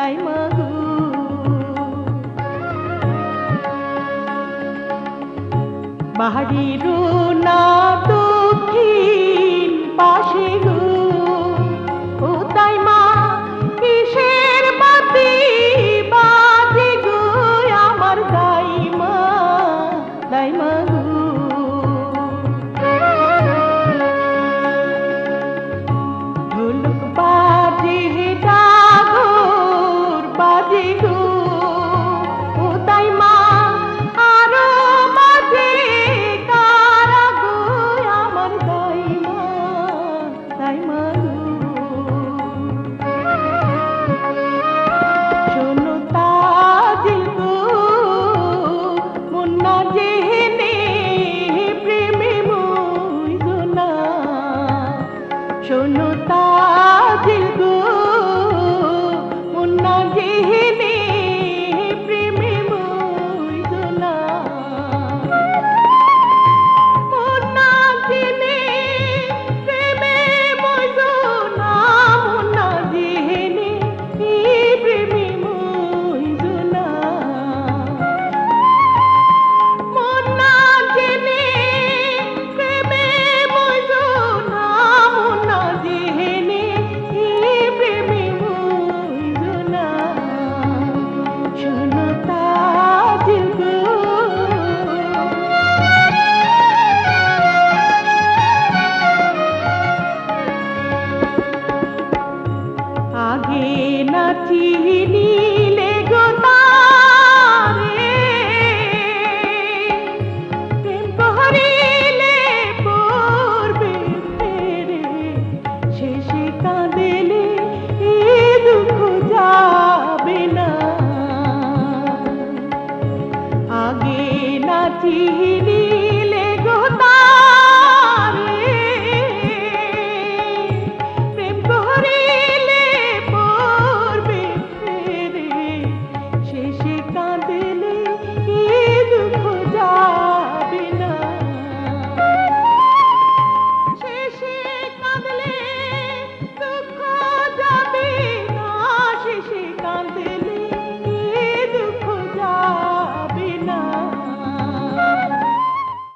তাই মাগো বাড়ির না দক্ষিণ পাশে গো ও তাই মা কিসের বাতি বাজে গো আমার দাইমা দাইমা গো ঢোলক বাজে ডাগর বাজে গো ও তাই মা আরো বাজে কারা গো আমার দাইমা দাইমা গো শোনো তাজিল গো মন না জেনে প্রেমে মইজো না শোনো তাজিল